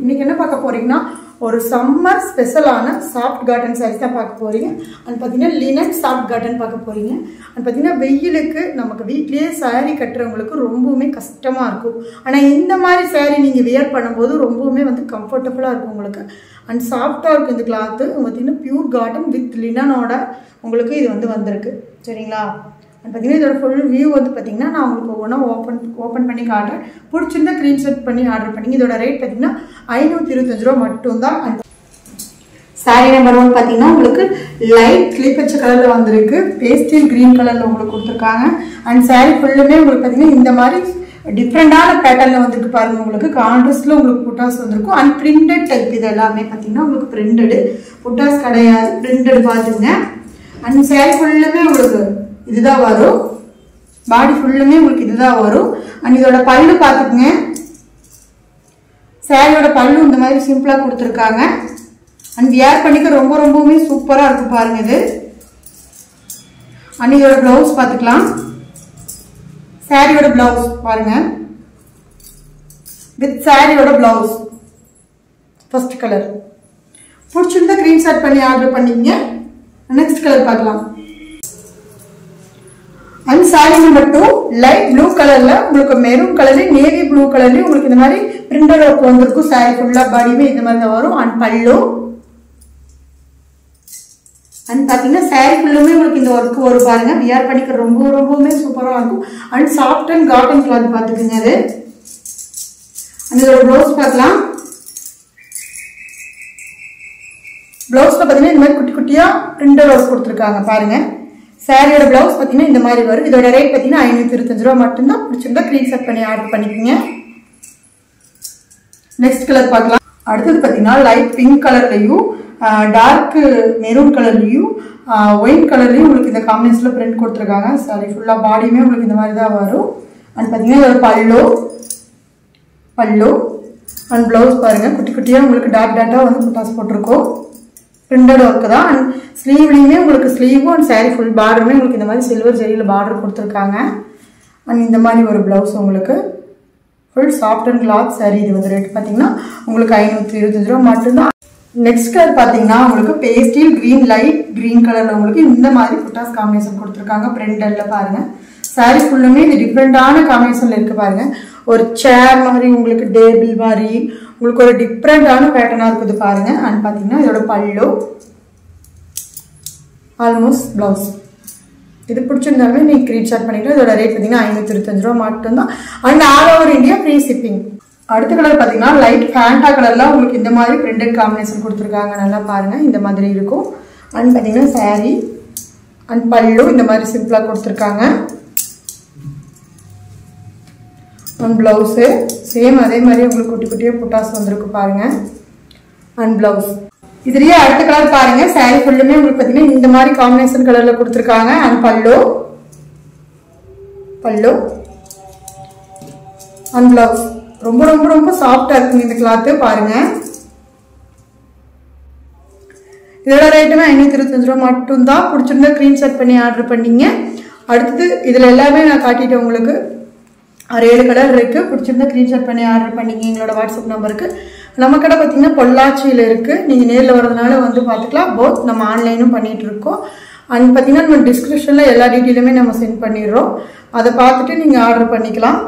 இன்னைக்கு என்ன பார்க்க போறீங்கன்னா ஒரு சம்மர் ஸ்பெஷலான சாஃப்ட் காட்டன் சாரீஸ் தான் பார்க்க போறீங்க. அண்ட் பார்த்தீங்கன்னா லினன் சாஃப்ட் காட்டன் பார்க்க போறீங்க. அண்ட் பார்த்தீங்கன்னா வெயிலுக்கு நமக்கு வீட்லயே சாரீ கட்டுறவங்களுக்கு ரொம்பவுமே கஷ்டமா இருக்கும். ஆனால் இந்த மாதிரி சாரீ நீங்கள் வியர் பண்ணும்போது ரொம்பவுமே வந்து கம்ஃபர்டபுளாக இருக்கும் உங்களுக்கு. அண்ட் சாஃப்டாக இருக்கும் இந்த கிளாத்து. பார்த்தீங்கன்னா பியூர் காட்டன் வித் லினனோட உங்களுக்கு இது வந்து வந்திருக்கு. சரிங்களா? பார்த்தீங்கன்னா இதோட ஃபுல் வியூ வந்து பார்த்தீங்கன்னா நான் உங்களுக்கு ஒவ்வொன்றா ஓப்பன் பண்ணி காட்டுறேன். பிடிச்சிருந்தா ஸ்க்ரீன்ஷாட் பண்ணி ஆர்டர் பண்ணி. இதோட ரேட் பார்த்தீங்கன்னா 525 ரூபா மட்டும்தான். சாரீ நம்பர் 1 பார்த்தீங்கன்னா உங்களுக்கு லைட் கிளிப்பச்ச கலரில் வந்திருக்கு. பேஸ்டல் கிரீன் கலரில் உங்களுக்கு கொடுத்துருக்காங்க. அண்ட் சாரீ ஃபுல்லுமே உங்களுக்கு பார்த்தீங்கன்னா இந்த மாதிரி டிஃப்ரெண்டான பேட்டர்னில் வந்துருக்கு பாருங்க. உங்களுக்கு கான்ட்ராஸ்டில் உங்களுக்கு புட்டாஸ் வந்திருக்கும். அண்ட் பிரிண்டட் டைப் இது எல்லாமே பார்த்தீங்கன்னா உங்களுக்கு பிரிண்டடு, புட்டாஸ் கிடையாது, பிரிண்டட் பார்த்துங்க. அண்ட் சாரீ ஃபுல்லுமே உங்களுக்கு இதுதான் வரும். பாடி ஃபுல்லுமே உங்களுக்கு இதுதான் வரும். அண்ட் இதோட பல்லு பார்த்துக்குங்க. சாரியோட பல்லு இந்த மாதிரி சிம்பிளா கொடுத்துருக்காங்க. அண்ட் வியர் பண்ணிக்க ரொம்பவுமே சூப்பரா இருக்கு பாருங்க இது. அண்ட் இதோட பிளவுஸ் பார்த்துக்கலாம். சாரியோட பிளவுஸ் பாருங்க, வித் சாரியோட பிளவுஸ் ஃபர்ஸ்ட் கலர். பிடிச்சிருந்தா ஸ்கிரீன்ஷாட் பண்ணி ஆர்டர் பண்ணிங்க. நெக்ஸ்ட் கலர் பார்க்கலாம். And sorry number 2 light blue கலர்ல உங்களுக்கு மெரூன் கலர்ல நேவி ப்ளூ கலர்லயும் உங்களுக்கு இந்த மாதிரி பிரிண்டட் ஒர்க் வந்திருக்கும். சாரி ஃபுல்லா பாடியுமே இந்த மாதிரி தான் வரும். அண்ட் பல்லு அண்ட் பாத்தீங்கன்னா சாரி ஃபுல்லுமே உங்களுக்கு இந்த ஒர்க் வரும் பாருங்க. வியர் பண்ணிக்க ரொம்பவுமே சூப்பரா இருக்கும். And soft and cotton cloth பாத்துக்குங்க அது. அண்ட் இதோட ப்ளவுஸ் பார்க்கலாம். ப்ளவுஸ்ல பாத்தீங்கன்னா இந்த மாதிரி குட்டி குட்டியா பிரிண்டட் ஒர்க் கொடுத்துருக்காங்க பாருங்க. சாரியோட பிளவுஸ் பார்த்தீங்கன்னா இந்த மாதிரி வரும். இதோட ரேட் பார்த்தீங்கன்னா 525 ரூபா மட்டும்தான். பிடிச்சிருந்தா ஸ்கிரீன்ஷாட் பண்ணி ஆர்டர் பண்ணிக்கோங்க. நெக்ஸ்ட் கலர் பார்க்கலாம். அடுத்தது பார்த்தீங்கன்னா லைட் பிங்க் கலர்லையும் டார்க் மெரூன் கலர்லையும் ஒயிட் கலர்லையும் உங்களுக்கு இந்த காம்பினேஷன்ல பிரிண்ட் கொடுத்துருக்காங்க. சாரி ஃபுல்லா பாடியுமே உங்களுக்கு இந்த மாதிரி தான் வரும். அண்ட் பார்த்தீங்கன்னா இதோட பல்லு அண்ட் பிளவுஸ் பாருங்க. குட்டி குட்டியா உங்களுக்கு டாட்டா வந்து புட்டாஸ் போட்டிருக்கோம். பிரிண்டட் ஒர்க் தான். அண்ட் ஸ்லீவ்லையுமே உங்களுக்கு ஸ்லீவும் அண்ட் சாரி ஃபுல் பார்டருமே உங்களுக்கு இந்த மாதிரி சில்வர் ஜெரியில் பார்டர் கொடுத்துருக்காங்க. அண்ட் இந்த மாதிரி ஒரு பிளவுஸ் உங்களுக்கு full soft and cloth sorry. இது வந்து ரேட் பார்த்தீங்கன்னா உங்களுக்கு 525 ரூபா மட்டும்தான். நெக்ஸ்ட் கலர் பார்த்தீங்கன்னா உங்களுக்கு பேஸ்டல் கிரீன் லைட் கிரீன் கலர்ல உங்களுக்கு இந்த மாதிரி புட்டாஸ் காம்பினேஷன் கொடுத்துருக்காங்க. பிரிண்டட்ல பாருங்க. சாரி ஃபுல்லுமே இது டிஃப்ரெண்டான காம்பினேஷன்ல இருக்கு பாருங்க. ஒரு சேர் மாதிரி உங்களுக்கு டேபிள் மாதிரி உங்களுக்கு ஒரு டிஃப்ரெண்டான பேட்டர்னா இருக்குது பாருங்க. அண்ட் பாத்தீங்கன்னா இதோட பல்லு ஆல்மோஸ்ட் பிளவுஸ். இது பிடிச்சிருந்தாலுமே நீங்க ஸ்கிரீன்ஷாட் பண்ணிக்கலாம். இதோட ரேட் பார்த்தீங்கன்னா 525 ரூபா மட்டும்தான். And all over India free shipping. அடுத்த கலர் பார்த்தீங்கன்னா லைட் ஃபேண்டா கலர்ல உங்களுக்கு இந்த மாதிரி பிரிண்டட் காம்பினேஷன் கொடுத்துருக்காங்க. நல்லா பாருங்க இந்த மாதிரி இருக்கும். அண்ட் பார்த்தீங்கன்னா சாரி அண்ட் பல்லு இந்த மாதிரி சிம்பிளா கொடுத்துருக்காங்க. அண்ட் பிளவுஸு சேம் அதே மாதிரி உங்களுக்கு குட்டி குட்டியா புட்டாஸ் வந்திருக்கு பாருங்க. அண்ட் பிளவுஸ் இதுலயே அடுத்த கலர் பாருங்க. சாரி ஃபுல்லுமே உங்களுக்கு பார்த்தீங்கன்னா இந்த மாதிரி காம்பினேஷன் கலர்ல கொடுத்துருக்காங்க. அண்ட் பல்லு அண்ட் பிளவுஸ் ரொம்ப சாஃப்டா இருக்குங்க இந்த கிளாத்து பாருங்க. இதோட ரேட்டுமே 525 ரூபா மட்டும்தான். பிடிச்சிருந்தா ஸ்கிரீன்ஷாட் பண்ணி ஆர்டர் பண்ணீங்க. அடுத்தது இதுல எல்லாமே நான் காட்டிட்டேன் உங்களுக்கு. 7 கலர் இருக்கு. பிடிச்சிருந்தா ஸ்கிரீன்ஷாட் பண்ணி ஆர்டர் பண்ணிங்க எங்களோட வாட்ஸ்அப் நம்பருக்கு. நம்ம கடை பார்த்தீங்கன்னா பொள்ளாச்சியில் இருக்கு. நீங்க நேரில் வரதுனால வந்து பார்த்துக்கலாம். போத் நம்ம ஆன்லைனும் பண்ணிட்டு இருக்கோம். அண்ட் பார்த்தீங்கன்னா நம்ம டிஸ்கிரிப்ஷன்ல எல்லா டீட்டெயிலுமே நம்ம சென்ட் பண்ணிடுறோம். அதை பார்த்துட்டு நீங்க ஆர்டர் பண்ணிக்கலாம்.